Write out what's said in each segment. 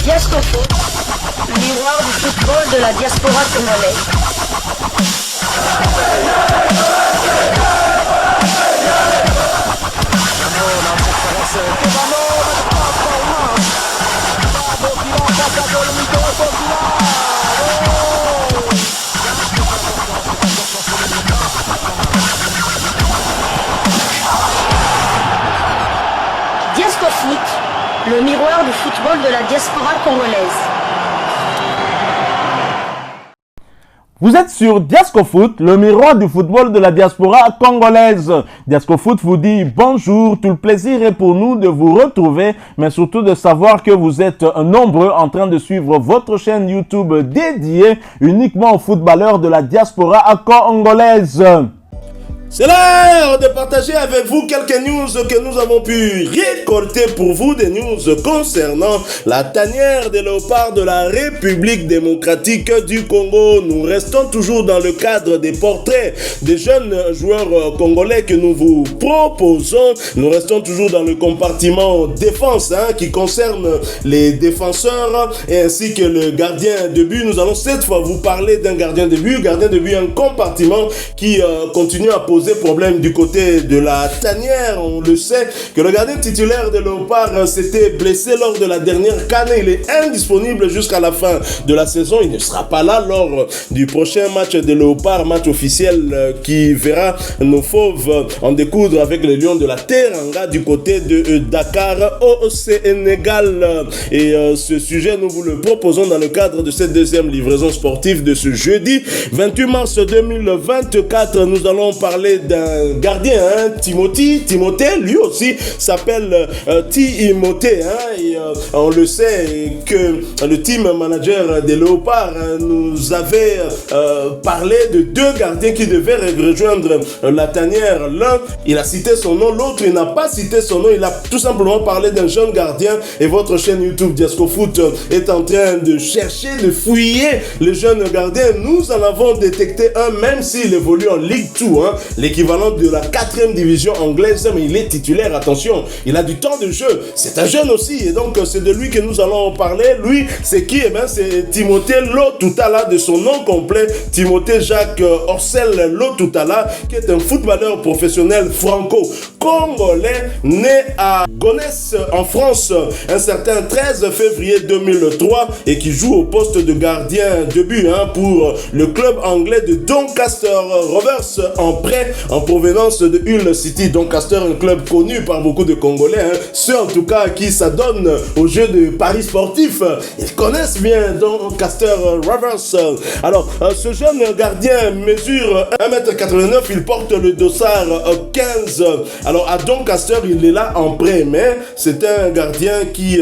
Diascofoot, le miroir du football de la diaspora congolaise. Diascofoot, le miroir du football de la diaspora congolaise. Vous êtes sur Diascofoot, le miroir du football de la diaspora congolaise. Diascofoot vous dit bonjour, tout le plaisir est pour nous de vous retrouver, mais surtout de savoir que vous êtes nombreux en train de suivre votre chaîne YouTube dédiée uniquement aux footballeurs de la diaspora congolaise. C'est l'heure de partager avec vous quelques news que nous avons pu récolter pour vous, des news concernant la tanière des léopards de la République démocratique du Congo. Nous restons toujours dans le cadre des portraits des jeunes joueurs congolais que nous vous proposons. Nous restons toujours dans le compartiment défense qui concerne les défenseurs et ainsi que le gardien de but. Nous allons cette fois vous parler d'un gardien de but. Gardien de but, un compartiment qui continue à poser problème du côté de la tanière. On le sait que le gardien titulaire de Léopard s'était blessé lors de la dernière CAN. Il est indisponible jusqu'à la fin de la saison. Il ne sera pas là lors du prochain match de Léopard, match officiel qui verra nos fauves en découdre avec les Lions de la Teranga du côté de Dakar au Sénégal. Et ce sujet, nous vous le proposons dans le cadre de cette deuxième livraison sportive de ce jeudi 28 mars 2024. Nous allons parler d'un gardien, Timothée, lui aussi s'appelle Timothée, et on le sait que le team manager des Léopards nous avait parlé de deux gardiens qui devaient rejoindre la tanière. L'un, il a cité son nom, l'autre, il n'a pas cité son nom, il a tout simplement parlé d'un jeune gardien, et votre chaîne YouTube Diascofoot est en train de chercher, de fouiller le jeune gardien. Nous en avons détecté un, même s'il évolue en Ligue 2, l'équivalent de la 4e division anglaise, mais il est titulaire, attention, il a du temps de jeu, c'est un jeune aussi, et donc c'est de lui que nous allons parler. Lui, c'est qui? C'est Timothée Lotutala, de son nom complet, Timothée Jacques Orcel Lotutala, qui est un footballeur professionnel franco-congolais, né à Gonesse, en France, un certain 13 février 2003, et qui joue au poste de gardien de but pour le club anglais de Doncaster Rovers en prêt en provenance de Hull City. Doncaster, un club connu par beaucoup de Congolais, ceux en tout cas qui s'adonnent aux jeux de paris sportifs, ils connaissent bien Doncaster Rovers. Alors, ce jeune gardien mesure 1m89, il porte le dossard 15. Alors, à Doncaster, il est là en prêt, mais c'est un gardien qui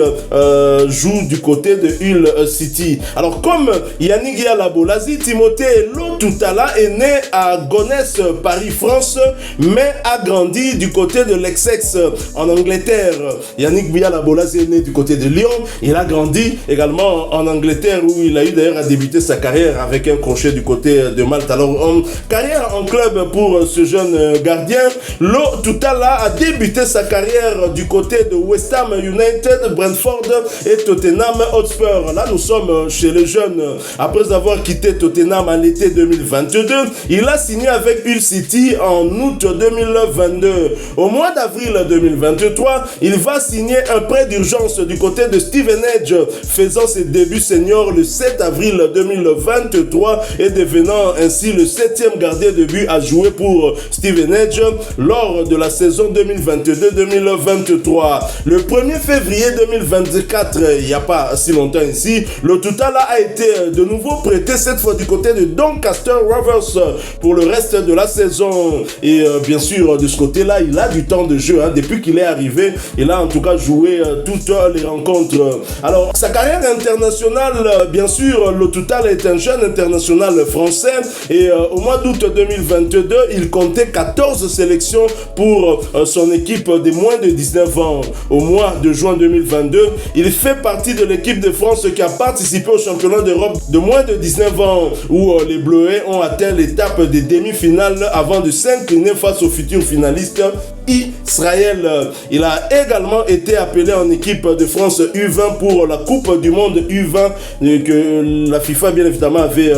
joue du côté de Hull City. Alors, comme Yannick Yalabolazi, Timothée Lotutala est né à Gonesse, Paris, France, mais a grandi du côté de l'Essex en Angleterre. Yannick Yalabolazi est né du côté de Lyon. Il a grandi également en Angleterre, où il a eu d'ailleurs à débuter sa carrière avec un crochet du côté de Malte. Alors, carrière en club pour ce jeune gardien. Lotutala a débuté sa carrière du côté de West Ham United, Brentford et Tottenham Hotspur. Là, nous sommes chez les jeunes. Après avoir quitté Tottenham en été 2022, il a signé avec Hull City en août 2022. Au mois d'avril 2023, il va signer un prêt d'urgence du côté de Steven Edge, faisant ses débuts seniors le 7 avril 2023 et devenant ainsi le 7e gardien de but à jouer pour Steven Edge lors de la saison 2022-2023. Le 1er février 2024, il n'y a pas si longtemps ici, Lotutala a été de nouveau prêté, cette fois du côté de Doncaster Rovers pour le reste de la saison. Et bien sûr, de ce côté-là, il a du temps de jeu. Depuis qu'il est arrivé, il a en tout cas joué toutes les rencontres. Alors, sa carrière internationale, bien sûr, Lotutala est un jeune international français. Et au mois d'août 2022, il comptait 14 sélections pour son équipe des moins de 19 ans. Au mois de juin 2022, il fait partie de l'équipe de France qui a participé au championnat d'Europe de moins de 19 ans, où les Bleuets ont atteint l'étape des demi-finales avant de s'incliner face aux futurs finalistes Israël. Il a également été appelé en équipe de France U20 pour la Coupe du Monde U20 que la FIFA bien évidemment avait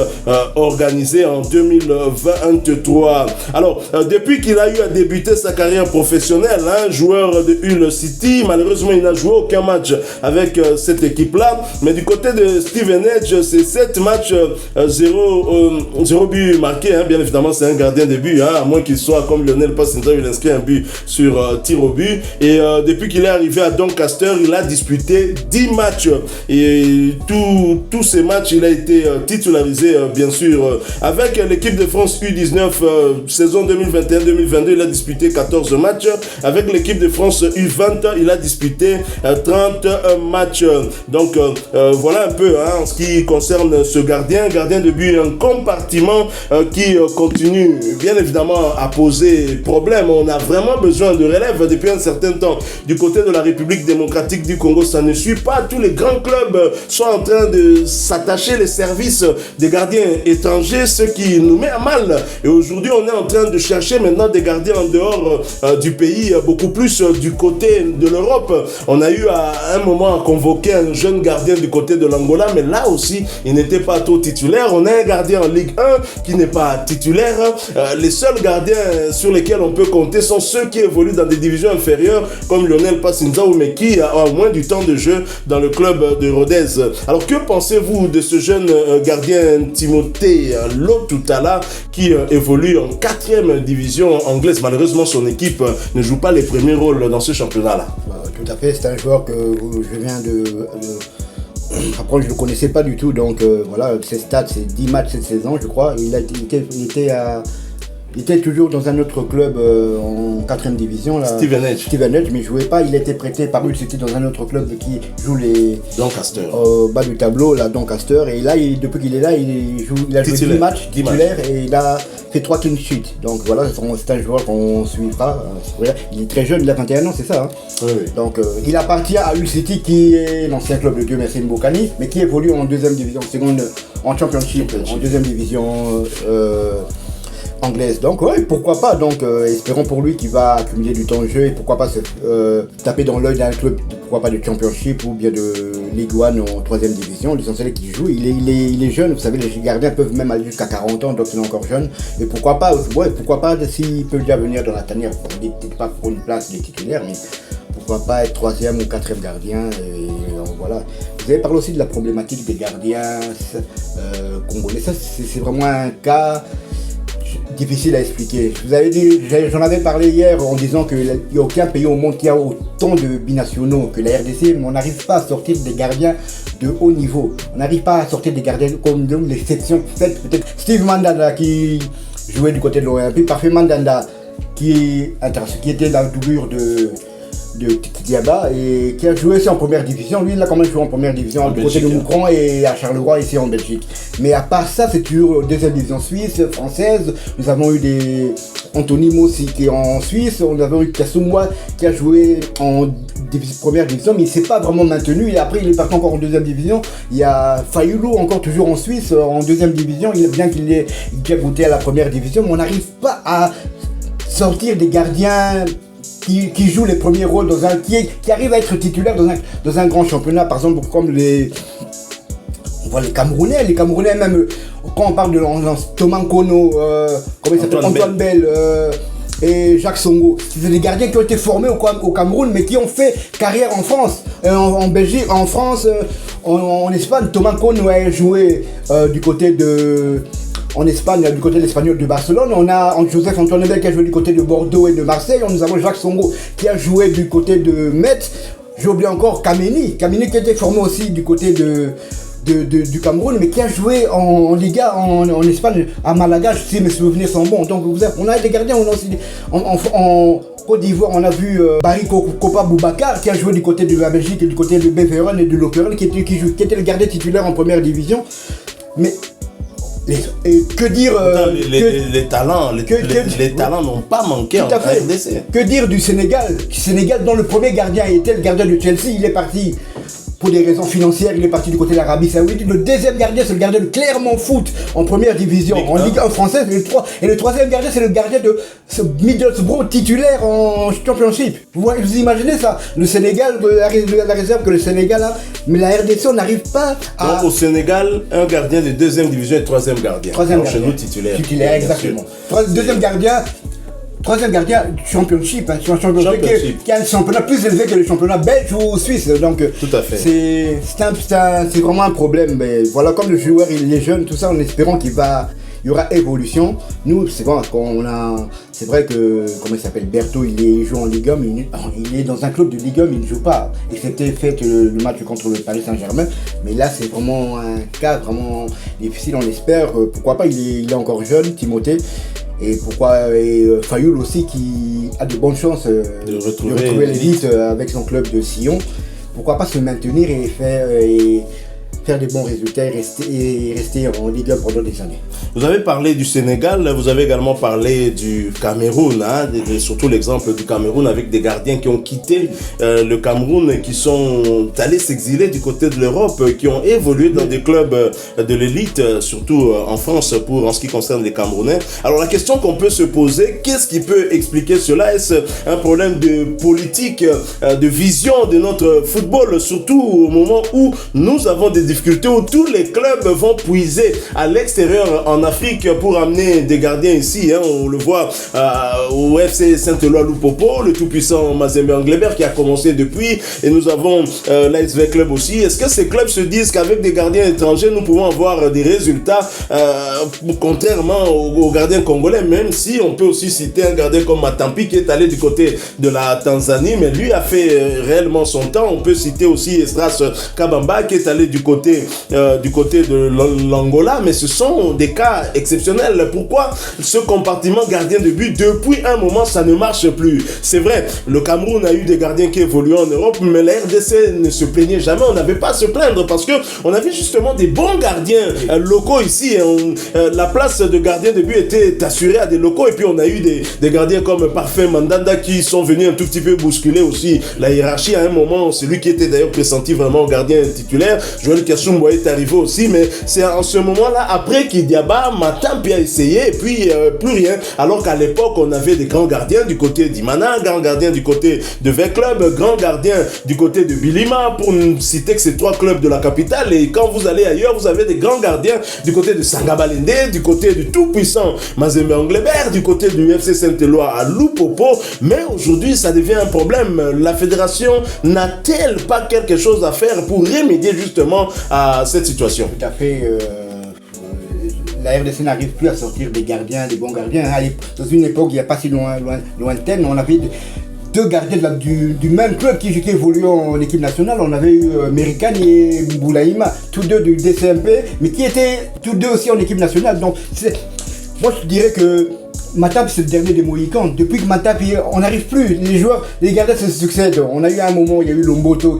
organisée en 2023. Alors, depuis qu'il a eu à débuter sa carrière professionnelle, joueur de Hull City, malheureusement il n'a joué aucun match avec cette équipe-là, mais du côté de Steven Edge, c'est 7 matchs, 0 but marqué, bien évidemment c'est un gardien de but, à moins qu'il soit comme Lionel Passinza, il inscrit un but sur tir au but, et depuis qu'il est arrivé à Doncaster, il a disputé 10 matchs, et tous ces matchs, il a été titularisé, bien sûr, avec l'équipe de France U19, saison 2021-2022, il a disputé 14 matchs, avec l'équipe de France U20, il a disputé 30 matchs, donc voilà un peu en ce qui concerne ce gardien de but, un compartiment qui continue bien évidemment à poser problème. On a vraiment besoin de relève depuis un certain temps. Du côté de la République démocratique du Congo, ça ne suit pas. Tous les grands clubs sont en train de s'attacher les services des gardiens étrangers, ce qui nous met à mal. Et aujourd'hui, on est en train de chercher maintenant des gardiens en dehors du pays, beaucoup plus du côté de l'Europe. On a eu à un moment à convoquer un jeune gardien du côté de l'Angola, mais là aussi, il n'était pas trop titulaire. On a un gardien en Ligue 1 qui n'est pas titulaire. Les seuls gardiens sur lesquels on peut compter sont ceux qui évoluent dans des divisions inférieures, comme Lionel Passinza, mais qui a moins du temps de jeu dans le club de Rodez. Alors, que pensez-vous de ce jeune gardien Timothée Lotutala qui évolue en 4e division anglaise? Malheureusement, son équipe ne joue pas les premiers rôles dans ce championnat-là. Tout à fait, c'est un joueur que je viens de après, je ne le connaissais pas du tout, donc voilà, ses stats, c'est 10 matchs cette saison, je crois. Il était toujours dans un autre club en 4e division. Là. Steven Edge, mais il ne jouait pas. Il était prêté par Hull City dans un autre club qui joue les Doncaster. Au bas du tableau, là, Doncaster. Et là, depuis qu'il est là, il a joué 10 matchs titulaires et il a fait 3 clean sheets. Donc voilà, c'est un joueur qu'on ne suit pas. Il est très jeune, il a 21 ans, c'est ça. Oui. Donc il appartient à Hull City qui est l'ancien club de Dieu Merci Mbokani, mais qui évolue en 2e division, en championship, en 2e division anglaise. Donc ouais, pourquoi pas, donc espérons pour lui qu'il va accumuler du temps de jeu et pourquoi pas se taper dans l'œil d'un club, pourquoi pas de championship ou bien de Ligue 1 en 3e division. L'essentiel qu'il joue, il est jeune, vous savez, les gardiens peuvent même aller jusqu'à 40 ans, donc il est encore jeune, et pourquoi pas s'il peut déjà venir dans la tanière, peut-être pas pour une place de titulaire, mais pourquoi pas être 3e ou 4e gardien, et voilà. Vous avez parlé aussi de la problématique des gardiens congolais, ça c'est vraiment un cas difficile à expliquer. J'en avais parlé hier en disant qu'il n'y a aucun pays au monde qui a autant de binationaux que la RDC, mais on n'arrive pas à sortir des gardiens de haut niveau. On n'arrive pas à sortir des gardiens comme l'exception faite peut-être Steve Mandanda qui jouait du côté de l'Olympique, Parfait Mandanda qui était la doublure de Diaba et qui a joué aussi en 1re division. Lui, il a quand même joué en 1re division du côté de Moucron et à Charleroi ici en Belgique. Mais à part ça, c'est toujours 2e division suisse, française. Nous avons eu des Anthony Mossi qui est en Suisse. Nous avons eu Kasumwa qui a joué en 1re division, mais il ne s'est pas vraiment maintenu. Et après, il est parti encore en 2e division. Il y a Fayoulou encore toujours en Suisse en 2e division. Bien qu'il ait déjà goûté à la 1re division, mais on n'arrive pas à sortir des gardiens qui joue les premiers rôles qui arrive à être titulaire dans un grand championnat, par exemple comme les Camerounais même quand on parle de Thomas Nkono, comment il s'appelle, Antoine Bell et Jacques Songo, c'est des gardiens qui ont été formés au Cameroun mais qui ont fait carrière en France, en Belgique, en France, en Espagne. Thomas Nkono a joué du côté de en Espagne, du côté de l'Espagnol de Barcelone. On a Joseph Antoine Bell qui a joué du côté de Bordeaux et de Marseille. Nous avons Jacques Songo qui a joué du côté de Metz. J'ai oublié encore Kameni qui a été formé aussi du côté du Cameroun, mais qui a joué en Liga en Espagne, à Malaga, si mes souvenirs sont bons. Donc on a des gardiens, on a aussi en Côte d'Ivoire, on a vu Barry Kopa Boubacar qui a joué du côté de la Belgique et du côté de Beveren et de Lokeren qui était le gardien titulaire en 1re division. Mais que dire les talents n'ont pas manqué en RDC. Que dire du Sénégal dont le premier gardien était le gardien de Chelsea, il est parti pour des raisons financières, il est parti du côté de l'Arabie Saoudite. Le deuxième gardien, c'est le gardien de Clermont Foot en première division, en Ligue 1 française. Et le troisième gardien, c'est le gardien de ce Middlesbrough titulaire en Championship. Vous imaginez ça? Le Sénégal, la réserve que le Sénégal a, mais la RDC, on n'arrive pas à... Donc, au Sénégal, un gardien de deuxième division et troisième gardien. Chez nous, titulaire. Titulaire, exactement. Troisième gardien du Championship, qui a un championnat plus élevé que le championnat belge ou suisse. Donc, tout à fait. C'est vraiment un problème. Mais voilà, comme le joueur, il est jeune, tout ça, en espérant qu'il y aura évolution. Nous, c'est bon, c'est vrai que, comment il s'appelle, Berthaud, il joue en Ligue 1, mais il est dans un club de Ligue 1, mais il ne joue pas. Et c'était fait le match contre le Paris Saint-Germain. Mais là, c'est vraiment un cas vraiment difficile, on espère. Pourquoi pas, il est encore jeune, Timothée. Et Fayoul aussi, qui a de bonnes chances de retrouver l'élite avec son club de Sion. Pourquoi pas se maintenir et faire des bons résultats et rester en Ligue 1 pendant des années. Vous avez parlé du Sénégal, vous avez également parlé du Cameroun, surtout l'exemple du Cameroun avec des gardiens qui ont quitté le Cameroun, qui sont allés s'exiler du côté de l'Europe, qui ont évolué dans des clubs de l'élite, surtout en France en ce qui concerne les Camerounais. Alors la question qu'on peut se poser, qu'est-ce qui peut expliquer cela? Est-ce un problème de politique, de vision de notre football, surtout au moment où nous avons des difficultés, où tous les clubs vont puiser à l'extérieur en Afrique pour amener des gardiens ici, on le voit au FC Saint-Éloi Loupopo, le tout-puissant Mazembe Anglebert qui a commencé depuis, et nous avons l'ASV Club aussi. Est-ce que ces clubs se disent qu'avec des gardiens étrangers nous pouvons avoir des résultats contrairement aux gardiens congolais, même si on peut aussi citer un gardien comme Matampi qui est allé du côté de la Tanzanie, mais lui a fait réellement son temps. On peut citer aussi Estras Kabamba qui est allé du côté de l'Angola, mais ce sont des cas exceptionnels. Pourquoi ce compartiment gardien de but, depuis un moment, ça ne marche plus? C'est vrai, le Cameroun a eu des gardiens qui évoluent en Europe, mais la RDC ne se plaignait jamais. On n'avait pas à se plaindre parce que on avait justement des bons gardiens locaux ici. La place de gardien de but était assurée à des locaux, et puis on a eu des gardiens comme Parfait Mandanda qui sont venus un tout petit peu bousculer aussi la hiérarchie à un moment. C'est lui qui était d'ailleurs pressenti vraiment gardien titulaire. Joël Kassumbo est arrivé aussi, mais c'est en ce moment-là, après qu'Idiaba, Matampi a essayé, et puis plus rien. Alors qu'à l'époque, on avait des grands gardiens du côté d'Imana, grands gardiens du côté de V-Club, grands gardiens du côté de Bilima, pour ne citer que ces trois clubs de la capitale. Et quand vous allez ailleurs, vous avez des grands gardiens du côté de Sangabalende, du côté du tout-puissant Mazembe Anglebert, du côté du FC Saint-Éloi à Loupopo. Mais aujourd'hui, ça devient un problème. La fédération n'a-t-elle pas quelque chose à faire pour remédier justement à cette situation? Tout à fait. La RDC n'arrive plus à sortir des gardiens, des bons gardiens. Dans une époque, il n'y a pas si lointaine, on avait deux gardiens du même club qui évoluaient en équipe nationale. On avait eu Merikani et Boulaïma, tous deux du DCMP, mais qui étaient tous deux aussi en équipe nationale. Donc, moi je dirais que Matampi c'est le dernier des Mohicans. Depuis que Matampi, on n'arrive plus. Les gardiens se succèdent. On a eu un moment, il y a eu Lomboto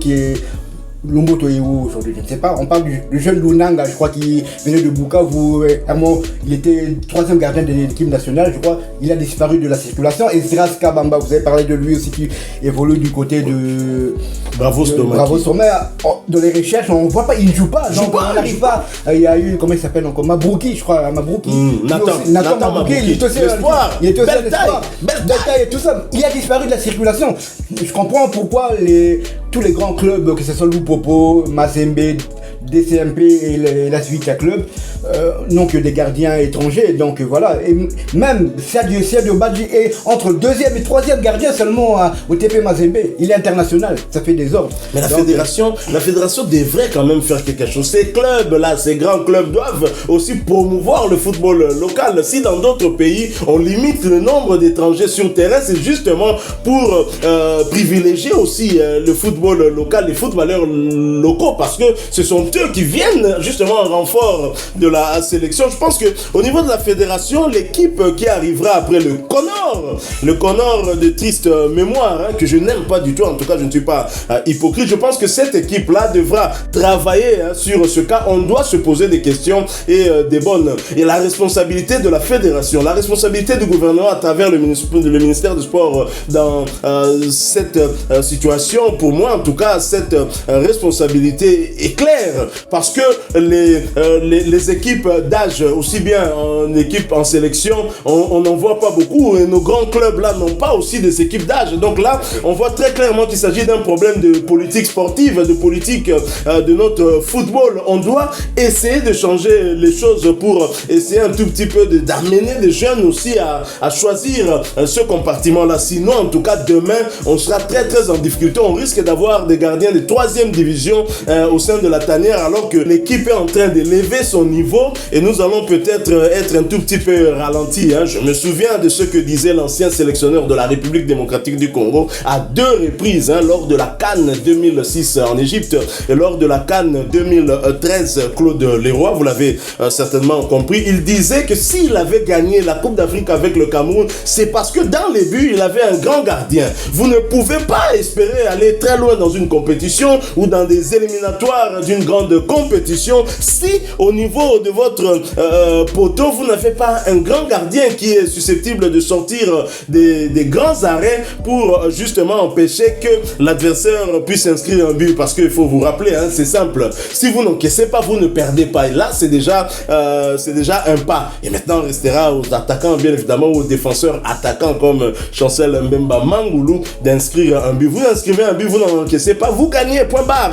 Lomboto est où aujourd'hui? Je ne sais pas. On parle du jeune Lunanga, je crois, qui venait de Bukavu. Il était troisième gardien de l'équipe nationale, je crois. Il a disparu de la circulation. Et Zras Kabamba, vous avez parlé de lui aussi, qui évolue du côté de Bravo Stomaki. Bravo Stomaki. Dans les recherches, on ne voit pas, il ne joue pas. Donc on n'arrive pas. Il y a eu, comment il s'appelle encore? Mabrouki, je crois. Mabrouki. Nathan Mabrouki. Il est aussi l'espoir. Il est aussi un espoir. Belle taille et tout ça. Il a disparu de la circulation. Je comprends pourquoi tous les grands clubs, que ce soit Loupopo, Mazembe, DCMP et la Vita Club, n'ont que des gardiens étrangers. Donc voilà. Et même Sadio Badji est entre deuxième et troisième gardien seulement au TP Mazembe. Il est international. Ça fait des ordres. Mais la fédération devrait quand même faire quelque chose. Ces clubs-là, ces grands clubs doivent aussi promouvoir le football local. Si dans d'autres pays, on limite le nombre d'étrangers sur terrain, c'est justement pour privilégier aussi le football local, les footballeurs locaux, parce que ce sont talentueux qui viennent justement en renfort de la sélection. Je pense que au niveau de la fédération, l'équipe qui arrivera après le Connor de triste mémoire, hein, que je n'aime pas du tout, en tout cas je ne suis pas hypocrite, je pense que cette équipe-là devra travailler sur ce cas. On doit se poser des questions et des bonnes. Et la responsabilité de la fédération, la responsabilité du gouvernement à travers le ministère du Sport dans cette situation, pour moi en tout cas, cette responsabilité est claire, parce que les équipes d'âge, aussi bien en équipe, en sélection, on n'en voit pas beaucoup, et nos grands clubs là n'ont pas aussi des équipes d'âge. Donc là, on voit très clairement qu'il s'agit d'un problème de politique sportive, de politique de notre football. On doit essayer de changer les choses pour essayer un tout petit peu d'amener des jeunes aussi à choisir ce compartiment-là. Sinon, en tout cas, demain, on sera très très en difficulté. On risque d'avoir des gardiens de 3e division au sein de la tanière, alors que l'équipe est en train d'élever son niveau et nous allons peut-être être un tout petit peu ralentis. Je me souviens de ce que disait l'ancien sélectionneur de la République démocratique du Congo à 2 reprises, lors de la CAN 2006 en Égypte et lors de la CAN 2013, Claude Leroy, vous l'avez certainement compris, il disait que s'il avait gagné la Coupe d'Afrique avec le Cameroun, c'est parce que dans les buts, il avait un grand gardien. Vous ne pouvez pas espérer aller très loin dans une compétition ou dans des éliminatoires d'une grande compétition si au niveau de votre poteau, vous n'avez pas un grand gardien qui est susceptible de sortir des grands arrêts pour justement empêcher que l'adversaire puisse inscrire un but. Parce qu'il faut vous rappeler, c'est simple, si vous n'encaissez pas, vous ne perdez pas, et là c'est déjà un pas. Et maintenant, on restera aux attaquants, bien évidemment, aux défenseurs attaquants comme Chancel Mbemba Mangoulou d'inscrire un but. Vous inscrivez un but, vous n'en encaissez pas, vous gagnez, point barre.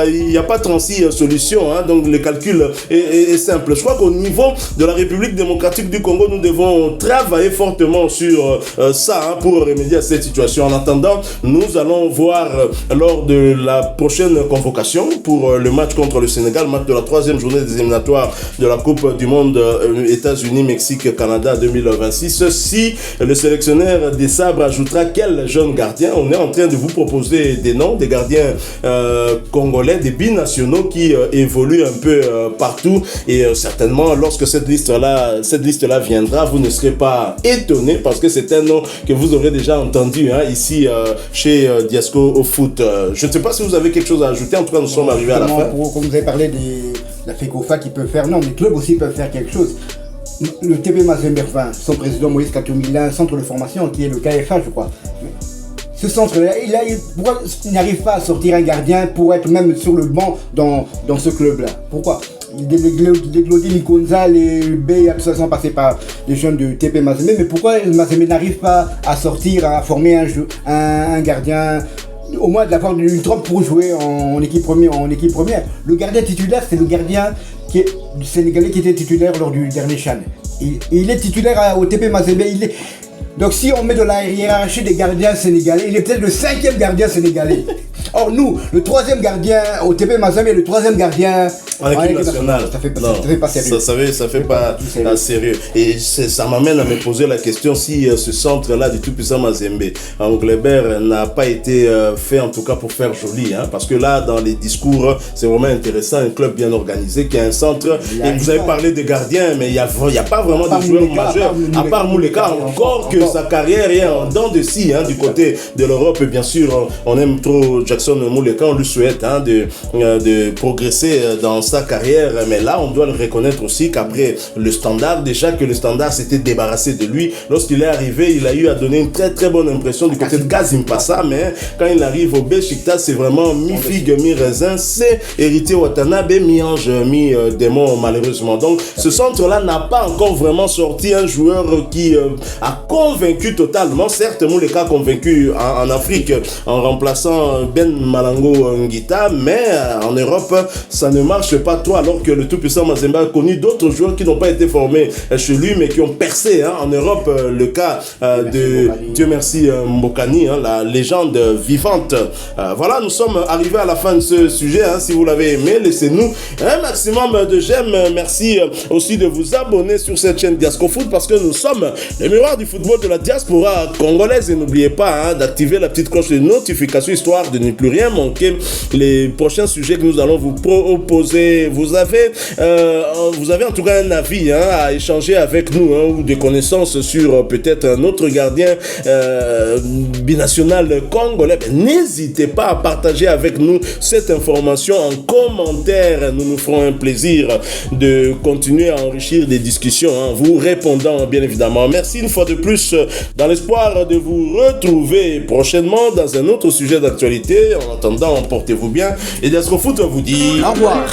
Il n'y a pas 36 solutions, donc le calcul est simple. Je crois qu'au niveau de la République démocratique du Congo, nous devons travailler fortement sur ça pour remédier à cette situation. En attendant, nous allons voir lors de la prochaine convocation pour le match contre le Sénégal, match de la 3e journée des éliminatoires de la Coupe du Monde États-Unis, Mexique, Canada 2026, si le sélectionneur des Sabres ajoutera quel jeune gardien. On est en train de vous proposer des noms, des gardiens congolais, des binationaux qui évoluent un peu partout, et certainement lorsque cette liste-là viendra, vous ne serez pas étonnés, parce que c'est un nom que vous aurez déjà entendu ici chez Diasco au foot. Je ne sais pas si vous avez quelque chose à ajouter, en tout cas nous sommes arrivés à la fin. Comme vous avez parlé de la FECOFA qui peut faire, non, les clubs aussi peuvent faire quelque chose. Le TP Mazembe, son président Moïse Katumbi, il a un centre de formation qui est le KFA, je crois. Ce centre-là, il n'arrive pas à sortir un gardien pour être même sur le banc dans ce club-là. Pourquoi? Les Glody Nikonza, les B, tout ça sont passés par les jeunes de TP Mazembe, mais pourquoi Mazembe n'arrive pas à sortir, à former un gardien, au moins d'avoir une trompe pour jouer en équipe première. Le gardien titulaire, c'est le gardien du Sénégalais qui était titulaire lors du dernier CHAN. Il est titulaire au TP Mazembe. Donc si on met de la hiérarchie des gardiens sénégalais, il est peut-être le 5e gardien sénégalais. Or nous, le 3e gardien au TP Mazembe et le 3e gardien en équipe nationale. Ça fait pas sérieux. Ça fait pas sérieux. Et ça m'amène à me poser la question si ce centre-là du tout-puissant Mazembe, Anglebert, n'a pas été fait en tout cas pour faire joli. Parce que là, dans les discours, c'est vraiment intéressant. Un club bien organisé qui a un centre. Et vous avez parlé de gardiens, mais il n'y a pas vraiment de joueurs majeurs. À part Mouleka, encore que sa carrière est en dents de scie du côté de l'Europe. Bien sûr, on aime trop Jackson Mouleka, on lui souhaite de progresser dans sa carrière, mais là on doit le reconnaître aussi qu'après le Standard, déjà que le Standard s'était débarrassé de lui, lorsqu'il est arrivé, il a eu à donner une très très bonne impression du côté de Kazim Passa, mais quand il arrive au Beşiktaş, c'est vraiment mi-figue, mi-raisin, c'est hérité Watanabe, mi-ange, mi-démon malheureusement. Donc ce centre-là n'a pas encore vraiment sorti un joueur qui a convaincu totalement. Certes, Mouleka a convaincu en Afrique en remplaçant Ben Malango Ngita, mais en Europe, ça ne marche pas trop, alors que le tout-puissant Mazembe a connu d'autres joueurs qui n'ont pas été formés chez lui, mais qui ont percé en Europe. Le cas de Dieu merci Mbokani, la légende vivante. Voilà, nous sommes arrivés à la fin de ce sujet. Si vous l'avez aimé, laissez-nous un maximum de j'aime. Merci aussi de vous abonner sur cette chaîne Diasco Foot, parce que nous sommes le miroir du football de la diaspora congolaise, et n'oubliez pas d'activer la petite cloche de notification, histoire de ne plus rien manquer les prochains sujets que nous allons vous proposer. Vous avez en tout cas un avis à échanger avec nous ou des connaissances sur peut-être un autre gardien binational congolais. N'hésitez pas à partager avec nous cette information en commentaire. Nous nous ferons un plaisir de continuer à enrichir des discussions, vous répondant bien évidemment. Merci une fois de plus, dans l'espoir de vous retrouver prochainement dans un autre sujet d'actualité. En attendant, portez-vous bien et Diasco Foot vous dit au revoir.